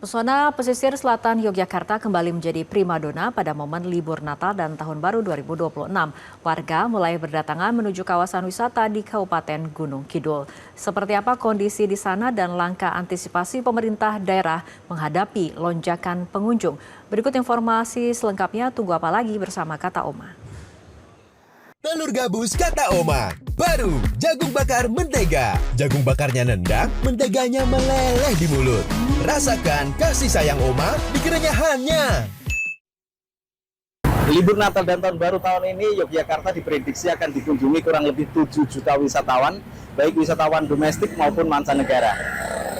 Pesona pesisir selatan Yogyakarta kembali menjadi primadona pada momen libur Natal dan Tahun Baru 2026. Warga mulai berdatangan menuju kawasan wisata di Kabupaten Gunung Kidul. Seperti apa kondisi di sana dan langkah antisipasi pemerintah daerah menghadapi lonjakan pengunjung? Berikut informasi selengkapnya, tunggu apa lagi bersama Kata Oma. Telur gabus kata Oma. Baru jagung bakar mentega. Jagung bakarnya nendang, menteganya meleleh di mulut. Rasakan kasih sayang Oma di kerenyahannya. Libur Natal dan Tahun Baru tahun ini, Yogyakarta diprediksi akan dikunjungi kurang lebih 7 juta wisatawan, baik wisatawan domestik maupun mancanegara.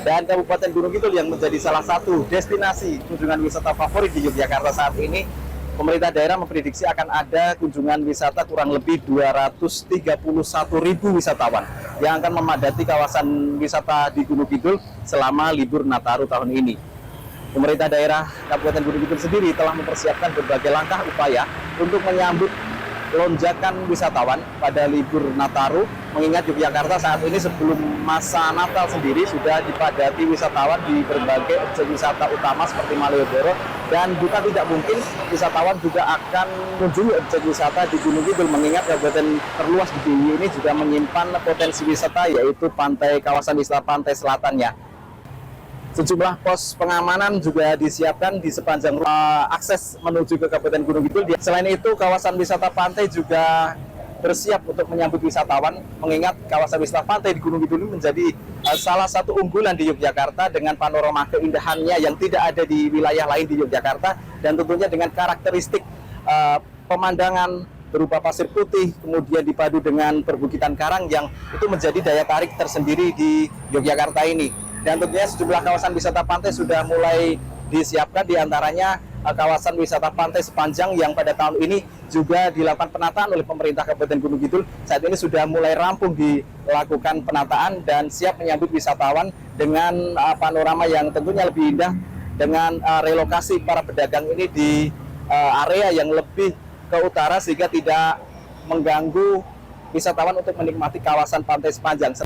Dan Kabupaten Gunung Kidul yang menjadi salah satu destinasi kunjungan wisata favorit di Yogyakarta saat ini, pemerintah daerah memprediksi akan ada kunjungan wisata kurang lebih 231.000 wisatawan yang akan memadati kawasan wisata di Gunung Kidul selama libur Nataru tahun ini. Pemerintah daerah Kabupaten Gunung Kidul sendiri telah mempersiapkan berbagai langkah upaya untuk menyambut lonjakan wisatawan pada libur Nataru, mengingat Yogyakarta saat ini sebelum masa Natal sendiri sudah dipadati wisatawan di berbagai objek wisata utama seperti Malioboro, dan bukan tidak mungkin wisatawan juga akan mengunjungi objek wisata di Gunung Kidul, mengingat kabupaten terluas di DIY ini juga menyimpan potensi wisata, yaitu kawasan wisata pantai selatannya. Sejumlah pos pengamanan juga disiapkan di sepanjang akses menuju ke Kabupaten Gunung Kidul. Selain itu, kawasan wisata pantai juga bersiap untuk menyambut wisatawan, mengingat kawasan wisata pantai di Gunung Kidul ini menjadi salah satu unggulan di Yogyakarta dengan panorama keindahannya yang tidak ada di wilayah lain di Yogyakarta, dan tentunya dengan karakteristik pemandangan berupa pasir putih, kemudian dipadu dengan perbukitan karang yang itu menjadi daya tarik tersendiri di Yogyakarta ini. Dan tentunya sejumlah kawasan wisata pantai sudah mulai disiapkan, diantaranya kawasan wisata pantai sepanjang yang pada tahun ini juga dilakukan penataan oleh pemerintah Kabupaten Gunung Kidul. Saat ini sudah mulai rampung dilakukan penataan dan siap menyambut wisatawan dengan panorama yang tentunya lebih indah, dengan relokasi para pedagang ini di area yang lebih ke utara sehingga tidak mengganggu wisatawan untuk menikmati kawasan pantai sepanjang.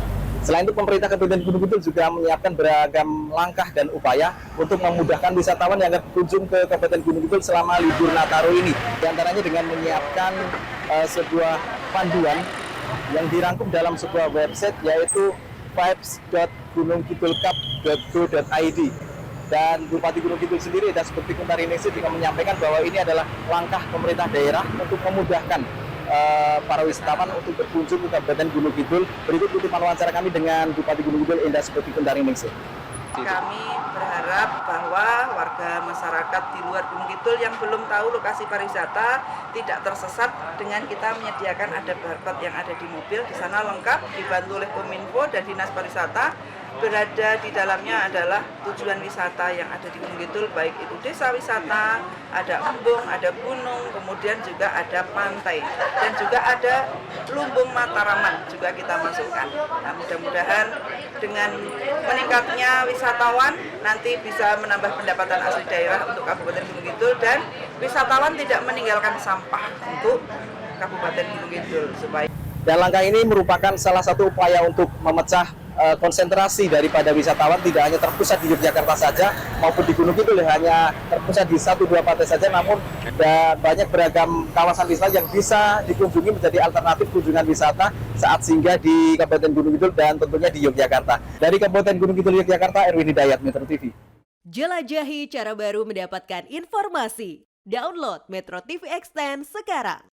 Selain itu, pemerintah Kabupaten Gunung Kidul juga menyiapkan beragam langkah dan upaya untuk memudahkan wisatawan yang akan berkunjung ke Kabupaten Gunung Kidul selama libur Nataru ini. Di antaranya dengan menyiapkan sebuah panduan yang dirangkum dalam sebuah website, yaitu vibes.gunungkidulcup.go.id. Dan Bupati Gunung Kidul sendiri dan seperti Kuntariningsi juga menyampaikan bahwa ini adalah langkah pemerintah daerah untuk memudahkan para wisatawan untuk berkunjung ke Kabupaten Gunung Kidul. Berikut kutipan wawancara kami dengan Bupati Gunung Kidul, Indah Seperti Kuntariningsi. Kami berharap bahwa warga masyarakat di luar Gunung Kidul yang belum tahu lokasi pariwisata tidak tersesat dengan kita menyediakan ada barcode yang ada di mobil. Di sana lengkap, dibantu oleh Kominfo dan Dinas Pariwisata. Berada di dalamnya adalah tujuan wisata yang ada di Gunung Kidul, baik itu desa wisata, ada embung, ada gunung, kemudian juga ada pantai, dan juga ada lumbung Mataraman juga kita masukkan. Nah, mudah-mudahan dengan meningkatnya wisatawan nanti bisa menambah pendapatan asli daerah untuk Kabupaten Gunung Kidul, dan wisatawan tidak meninggalkan sampah untuk Kabupaten Gunung Kidul. Dan langkah ini merupakan salah satu upaya untuk memecah konsentrasi daripada wisatawan, tidak hanya terpusat di Yogyakarta saja maupun di Gunung Kidul hanya terpusat di 1-2 pantai saja, namun banyak beragam kawasan wisata yang bisa dikunjungi menjadi alternatif kunjungan wisata saat singgah di Kabupaten Gunung Kidul dan tentunya di Yogyakarta. Dari Kabupaten Gunung Kidul Yogyakarta, Erwin Hidayat, Metro TV. Jelajahi cara baru mendapatkan informasi. Download Metro TV Extend sekarang.